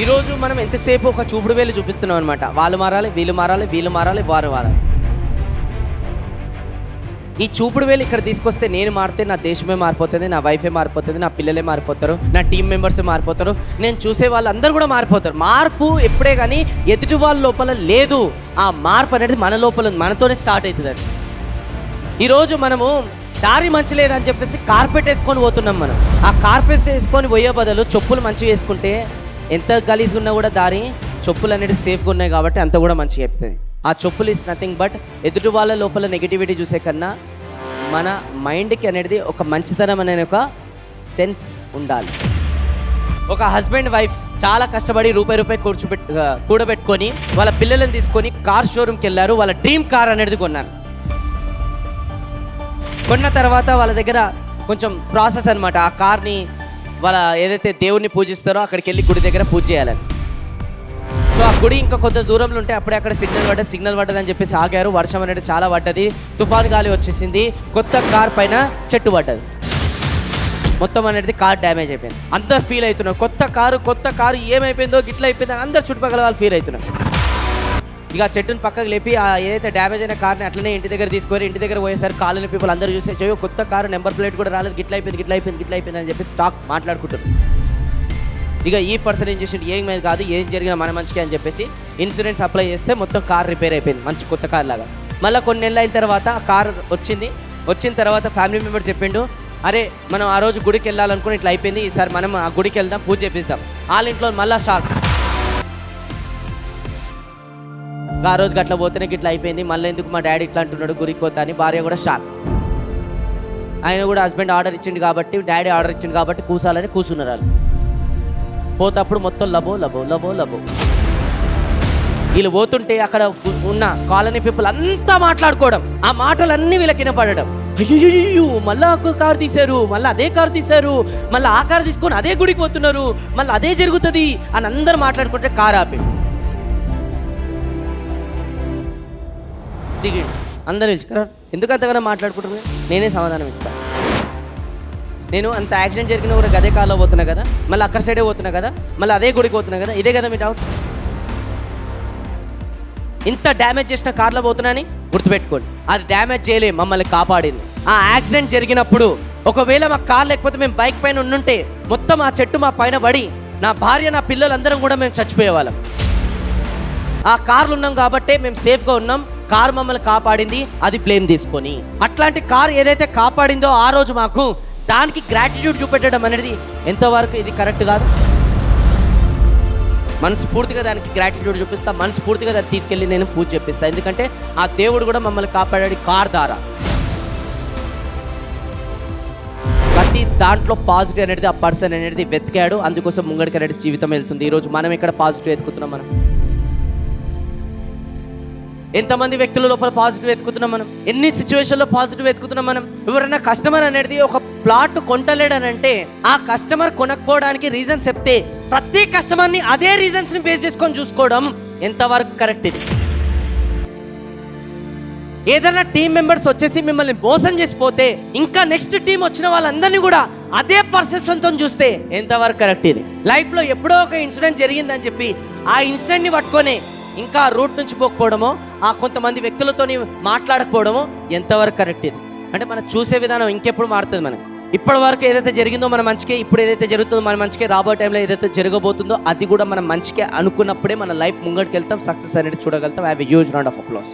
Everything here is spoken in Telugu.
ఈరోజు మనం ఎంతసేపు ఒక చూపుడు వేలు చూపిస్తున్నాం అనమాట. వాళ్ళు మారాలి, వీళ్ళు మారాలి, వీళ్ళు మారాలి, వారు మారాలి. ఈ చూపుడు వేలు ఇక్కడ తీసుకొస్తే నేను మారితే నా దేశమే మారిపోతుంది, నా వైఫే మారిపోతుంది, నా పిల్లలే మారిపోతారు, నా టీం మెంబర్సే మారిపోతారు, నేను చూసే వాళ్ళందరూ కూడా మారిపోతారు. మార్పు ఎప్పుడే కానీ ఎదుటి వాళ్ళ లోపల లేదు. ఆ మార్పు అనేది మన లోపల ఉంది, మనతోనే స్టార్ట్ అవుతుంది. అది ఈరోజు మనము దారి మంచి లేదని చెప్పేసి కార్పెట్ వేసుకొని పోతున్నాం. మనం ఆ కార్పెట్ వేసుకొని పోయే బదులు చెప్పులు మంచిగా వేసుకుంటే ఎంత గలీజ్గా ఉన్నా కూడా దారి చెప్పులు అనేది సేఫ్గా ఉన్నాయి కాబట్టి అంత కూడా మంచిగా చెప్తుంది. ఆ చెప్పులు ఇస్ నథింగ్ బట్ ఎదుటి వాళ్ళ లోపల నెగిటివిటీ చూసే కన్నా మన మైండ్కి అనేది ఒక మంచితనం అనే ఒక సెన్స్ ఉండాలి. ఒక హస్బెండ్ వైఫ్ చాలా కష్టపడి రూపాయి కూడబెట్టుకొని వాళ్ళ పిల్లలను తీసుకొని కార్ షోరూమ్కి వెళ్ళారు. వాళ్ళ డ్రీమ్ కార్ అనేది కొన్నారు. కొన్న తర్వాత వాళ్ళ దగ్గర కొంచెం ప్రాసెస్ అనమాట. ఆ కార్ని వాళ్ళ ఏదైతే దేవుడిని పూజిస్తారో అక్కడికి వెళ్ళి గుడి దగ్గర పూజ చేయాలని. సో ఆ గుడి ఇంకా కొంత దూరంలో ఉంటే అప్పుడే అక్కడ సిగ్నల్ పడ్డదని చెప్పేసి ఆగారు. వర్షం అనేది చాలా పడ్డది, తుఫాను గాలి వచ్చేసింది. కొత్త కార్ పైన చెట్టు పడ్డది. మొత్తం అనేది కార్ డ్యామేజ్ అయిపోయింది. అందరు ఫీల్ అవుతున్నారు, కొత్త కారు ఏమైపోయిందో గిట్ల అయిపోయింది అని అందరు చుట్టుపక్కల వాళ్ళు ఫీల్ అవుతున్నారు. ఇక చెట్టుని పక్కకు లేపి ఏదైతే డ్యామేజ్ అయిన కార్ని అట్లనే ఇంటి దగ్గర తీసుకొని ఇంటి దగ్గర పోయేసరికి కాలనీ పీపుల్ అందరూ చూసే చేయో కొత్త కారు నెంబర్ ప్లేట్ కూడా రాలేదు, గిట్ల అయిపోయింది అని చెప్పి స్టాక్ మాట్లాడుకుంటారు. ఇక ఈ పర్సన్ ఏం చేసి ఏం మీద కాదు, ఏం జరిగినా మన మంచిగా అని చెప్పేసి ఇన్సూరెన్స్ అప్లై చేస్తే మొత్తం కార్ రిపేర్ అయిపోయింది, మంచి కొత్త కార్ లాగా. మళ్ళీ కొన్ని నెలలు అయిన తర్వాత ఆ కార్ వచ్చిన తర్వాత ఫ్యామిలీ మెంబర్ చెప్పిండు, అరే మనం ఆ రోజు గుడికి వెళ్ళాలనుకుని ఇట్లా అయిపోయింది, ఈసారి మనం ఆ గుడికి వెళ్దాం, పూజ చేపిస్తాం. వాళ్ళ ఇంట్లో మళ్ళీ షాక్, ఆ రోజుకి అట్లా పోతేనే ఇట్లా అయిపోయింది, మళ్ళీ ఎందుకు మా డాడీ ఇట్లా అంటున్నాడు గుడికి పోతా అని. భార్య కూడా షాక్. ఆయన కూడా హస్బెండ్ ఆర్డర్ ఇచ్చిండు కాబట్టి, డాడీ ఆర్డర్ ఇచ్చిండు కాబట్టి కూసాలని కూర్చున్నారు. వాళ్ళు పోతప్పుడు మొత్తం లబో. వీళ్ళు పోతుంటే అక్కడ ఉన్న కాలనీ పీపుల్ అంతా మాట్లాడుకోవడం, ఆ మాటలన్నీ వీళ్ళకి వినపడడం. అయ్యో మళ్ళీ ఒక కారు తీశారు, మళ్ళీ అదే కారు తీశారు, మళ్ళీ ఆ కారు తీసుకొని అదే గుడికి పోతున్నారు, మళ్ళీ అదే జరుగుతుంది అని అందరు మాట్లాడుకుంటే కారు ఆపి దిగి అందరూ నిలుచుకురా, ఎందుకు అంతగానో మాట్లాడుకుంటున్నారు? నేనే సమాధానం ఇస్తాను. నేను అంత యాక్సిడెంట్ జరిగిన కూడా అదే కార్లో పోతున్నా కదా, మళ్ళీ అక్కడ సైడే పోతున్నా కదా, మళ్ళీ అదే గుడికి పోతున్నా కదా, ఇదే కదా మీ డౌట్. ఇంత డ్యామేజ్ చేసిన కార్లో పోతున్నా అని గుర్తుపెట్టుకోండి, అది డ్యామేజ్ చేయలే, మమ్మల్ని కాపాడింది. ఆ యాక్సిడెంట్ జరిగినప్పుడు ఒకవేళ మా కార్ లేకపోతే మేము బైక్ పైన ఉండుంటే మొత్తం ఆ చెట్టు మా పైన పడి నా భార్య నా పిల్లలందరం కూడా మేము చచ్చిపోయేవాళ్ళం. ఆ కార్లు ఉన్నాం కాబట్టే మేము సేఫ్గా ఉన్నాం, కార్ మమ్మల్ని కాపాడింది, అది బ్లేమ్ తీసుకొని. అట్లాంటి కార్ ఏదైతే కాపాడిందో ఆ రోజు మాకు దానికి గ్రాటిట్యూడ్ చూపెట్టడం అనేది ఎంతవరకు ఇది కరెక్ట్ కాదు. మనస్ఫూర్తిగా దానికి గ్రాటిట్యూడ్ చూపిస్తా, మనస్ఫూర్తిగా దాన్ని తీసుకెళ్ళి నేను పూజ చేపిస్తాను. ఎందుకంటే ఆ దేవుడు కూడా మమ్మల్ని కాపాడాడు కార్ ద్వారా. ప్రతి దాంట్లో పాజిటివ్ అనేది ఆ పర్సన్ అనేది వెతికాడు, అందుకోసం ముంగడికి అనేది జీవితం వెళ్తుంది. ఈరోజు మనం ఇక్కడ పాజిటివ్ వెతుకుతున్నాం. మనం ఎంతమంది వ్యక్తుల లోపల పాజిటివ్ వెతుకుతున్నాం, మనం ఎన్ని సిచ్యువేషన్లో పాజిటివ్ వెతుకుతున్నాం. మనం ఎవరైనా కస్టమర్ అనేది ఒక ప్లాట్ కొంటలేడనంటే ఆ కస్టమర్ కొనకపోవడానికి రీజన్స్ చెప్తే ప్రతి కస్టమర్ని అదే రీజన్స్ని బేస్ చేసుకొని చూసుకోవడం ఎంతవరకు కరెక్ట్? ఇది ఏదైనా టీం మెంబర్స్ వచ్చేసి మిమ్మల్ని మోసం చేసిపోతే ఇంకా నెక్స్ట్ టీం వచ్చిన వాళ్ళందరినీ కూడా అదే పర్సెప్షన్తో చూస్తే ఎంతవరకు కరెక్ట్? ఇది లైఫ్లో ఎప్పుడో ఒక ఇన్సిడెంట్ జరిగిందని చెప్పి ఆ ఇన్సిడెంట్ని పట్టుకొని ఇంకా రూట్ నుంచి పోకపోవడమో, ఆ కొంతమంది వ్యక్తులతో మాట్లాడకపోవడమో ఎంతవరకు కరెక్ట్? ఇది అంటే మనం చూసే విధానం ఇంకెప్పుడు మారుతుంది. మనం ఇప్పటి వరకు ఏదైతే జరిగిందో మన మంచికే, ఇప్పుడు ఏదైతే జరుగుతుందో మన మంచికే, రాబోయే టైంలో ఏదైతే జరగబోతుందో అది కూడా మనం మంచికే అనుకున్నప్పుడే మన లైఫ్ ముంగడికి వెళ్తాం, సక్సెస్ అనేది చూడగలుగుతాం. Have a huge round of applause.